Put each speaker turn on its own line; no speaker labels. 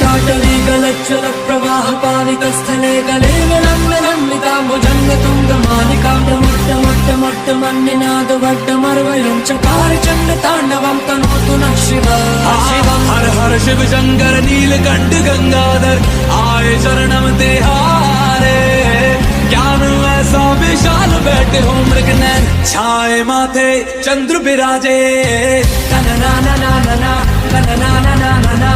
जटाटवी गलज्जल प्रवाह पावितस्थले गले विलम्बिताम्बुजङ्ग तुङ्गमालिकां डमट्टमट्टमट्टमन्निनादवड्डमर्वयं चकार चण्ड ताण्डवं तनोतु नः शिवः हर हर शिव शंकर नीलकंठ गंगाधर आए शरणम तिहारे। ज्ञान ऐसा विशाल बैठे हो मृग नैन छाए माथे चंद्र बिराजे। ना ना ना ना ना ना ना ना ना ना।